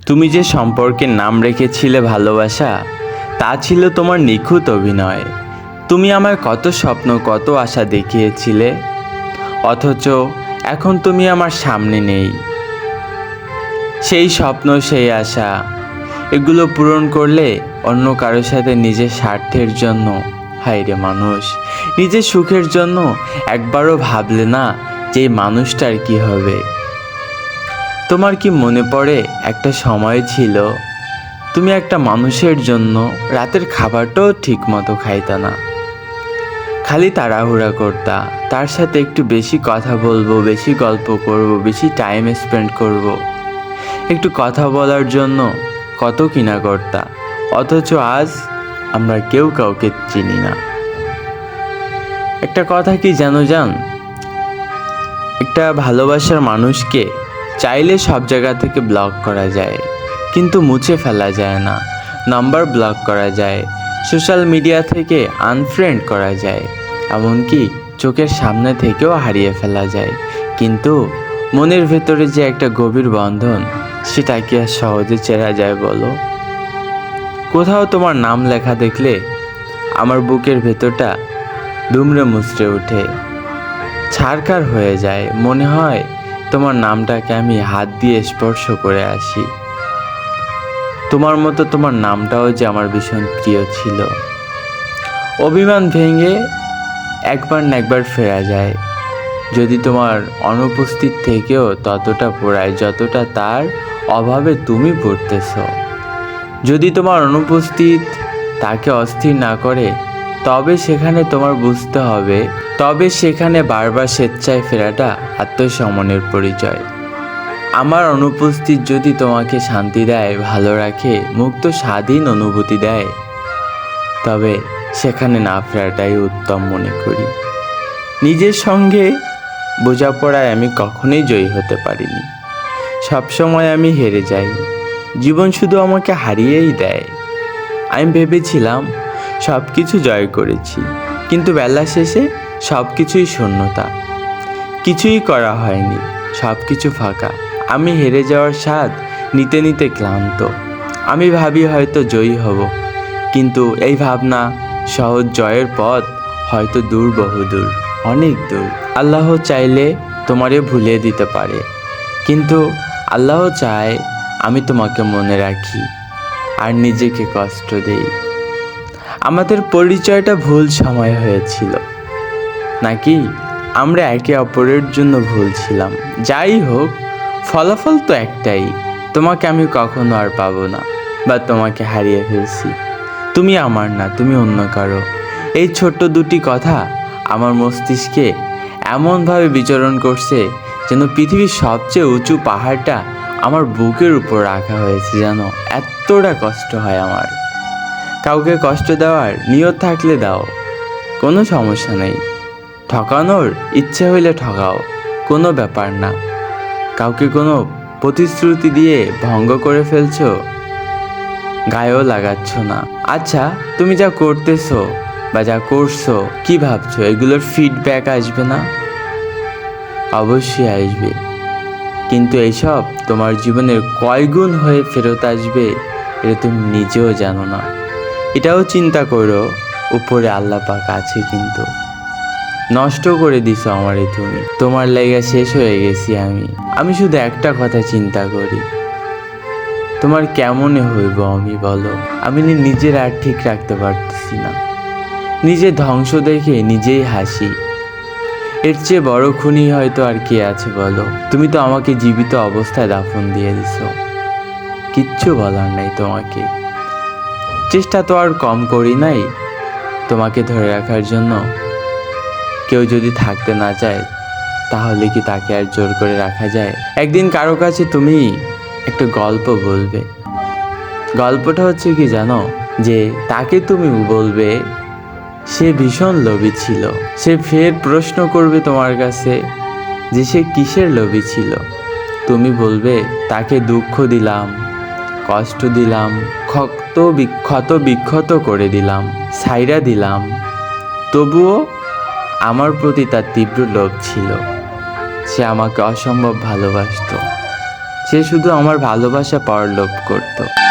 তুমি যে সম্পর্কের নাম রেখেছিলে ভালোবাসা, তা ছিল তোমার নিখুঁত অভিনয়। তুমি আমায় কত স্বপ্ন, কত আশা দেখিয়েছিলে, অথচ এখন তুমি আমার সামনে নেই। সেই স্বপ্ন, সেই আশা, এগুলো পূরণ করলে অন্য কারোর সাথে নিজের স্বার্থের জন্য। হায় রে মানুষ, নিজের সুখের জন্য একবারও ভাবলে না যে এই মানুষটার কি হবে। তোমার কি মনে পড়ে একটা সময় ছিল তুমি একটা মানুষের জন্য রাতের খাবারটাও ঠিক মতো খাইতা না, খালি তাড়াহুড়া করতা তার সাথে একটু বেশি কথা বলবো, বেশি গল্প করব, বেশি টাইম স্পেন্ড করব। একটু কথা বলার জন্য কত কিনা করতা, অথচ আজ আমরা কেউ কাউকে চিনি না। একটা কথা কি জান, একটা ভালোবাসার মানুষকে চাইলে সব জায়গা থেকে ব্লক করা যায়, কিন্তু মুছে ফেলা যায় না। নাম্বার ব্লক করা যায়, সোশ্যাল মিডিয়া থেকে আনফ্রেন্ড করা যায়, এমনকি চোখের সামনে থেকেও হারিয়ে ফেলা যায়, কিন্তু মনের ভেতরে যে একটা গভীর বন্ধন, সেটা কি আর সহজে চেরা যায় বলো? কোথাও তোমার নাম লেখা দেখলে আমার বুকের ভেতরটা দুমড়ে মুচড়ে ওঠে, ছারখার হয়ে যায়। মনে হয় তোমার নামটাকে আমি হাত দিয়ে স্পর্শ করে আসি। তোমার মতো তোমার নামটাও যে আমার ভীষণ প্রিয় ছিল। অভিমান ভেঙে একবার না একবার ফেরা যায়, যদি তোমার অনুপস্থিত থেকেও ততটা পড়ায় যতটা তার অভাবে তুমি পড়তেছ। যদি তোমার অনুপস্থিত তাকে অস্থির না করে, তবে সেখানে তোমার বুঝতে হবে, তবে সেখানে বারবার স্বেচ্ছায় ফেরাটা আত্মসমনের পরিচয়। আমার অনুপস্থিত যদি তোমাকে শান্তি দেয়, ভালো রাখে, মুক্ত স্বাধীন অনুভূতি দেয়, তবে সেখানে না ফেরাটাই উত্তম মনে করি। নিজের সঙ্গে বোঝাপড়ায় আমি কখনোই জয়ী হতে পারিনি, সবসময় আমি হেরে যাই। জীবন শুধু আমাকে হারিয়েই দেয়। আমি ভেবেছিলাম সব কিছু জয় করেছি, কিন্তু বেলা শেষে সব কিছুই শূন্যতা, কিছুই করা হয়নি, সব কিছু ফাঁকা। আমি হেরে যাওয়ার স্বাদ নিতে নিতে ক্লান্ত। আমি ভাবি হয়তো জয়ী হব, কিন্তু এই ভাবনা সহজ জয়ের পথ হয়তো দূর, বহুদূর, অনেক দূর। আল্লাহ চাইলে তোমারে ভুলিয়ে দিতে পারে, কিন্তু আল্লাহ চায় আমি তোমাকে মনে রাখি আর নিজেকে কষ্ট দেই। আমাদের পরিচয়টা ভুল সময় হয়েছিল নাকি আমরা একে অপরের জন্য ভুল ছিলাম? যাই হোক, ফলাফল তো একটাই, তোমাকে আমি কখনো আর পাবো না, বা তোমাকে হারিয়ে ফেলছি। তুমি আমার না, তুমি অন্য কারো। এই ছোট্ট দুটি কথা আমার মস্তিষ্কে এমনভাবে বিচরণ করছে যেন পৃথিবীর সবচেয়ে উঁচু পাহাড়টা আমার বুকের উপর রাখা হয়েছে। যেন এতটা কষ্ট হয় আমার। কাউকে কষ্ট দেওয়ার নিয়ত থাকলে দাও, কোনো সমস্যা নেই। ঠকানোর ইচ্ছে হইলে ঠকাও, কোনো ব্যাপার না। কাউকে কোনো প্রতিশ্রুতি দিয়ে ভঙ্গ করে ফেলছো, গায়েও লাগাচ্ছ না। আচ্ছা, তুমি যা করতেছো বা যা করছো, কি ভাবছো এগুলোর ফিডব্যাক আসবে না? অবশ্যই আসবে, কিন্তু এইসব তোমার জীবনের কয় গুণ হয়ে ফেরত আসবে এটা তুমি নিজেও জানো না। এটাও চিন্তা করো, উপরে আল্লাহ পাক আছে, কিন্তু নষ্ট করে দিছো আমারে তুমি। তোমার লাইগা শেষ হয়ে গেছি আমি শুধু একটা কথা চিন্তা করি, তোমার কেমনে হইব আমি বলো? আমি নিজের আর ঠিক রাখতে পারতেছি না, নিজের ধ্বংস দেখে নিজেই হাসি। এর চেয়ে বড় খুনি হয়তো আর কে আছে বলো? তুমি তো আমাকে জীবিত অবস্থায় দাফন দিয়ে দিছো, কিচ্ছু বলার নাই তোমাকে। চেষ্টা তো আর কম করি নাই তোমাকে ধরে রাখার জন্য। কেউ যদি থাকতে না চায়, তাহলে কি তাকে আর জোর করে রাখা যায়? একদিন কারো কাছে তুমি একটা গল্প বলবে, গল্পটা হচ্ছে কি জানো, যে তাকে তুমি বলবে সে ভীষণ লোভী ছিল। সে ফের প্রশ্ন করবে তোমার কাছে যে সে কিসের লোভী ছিল। তুমি বলবে তাকে দুঃখ দিলাম, কষ্ট দিলাম, ক্ষত বিক্ষত করে দিলাম, ছাইরা দিলাম, তবুও আমার প্রতি তার তীব্র লোভ ছিল। সে আমাকে অসম্ভব ভালোবাসতো, সে শুধু আমার ভালোবাসা পাওয়ার লোভ করতো।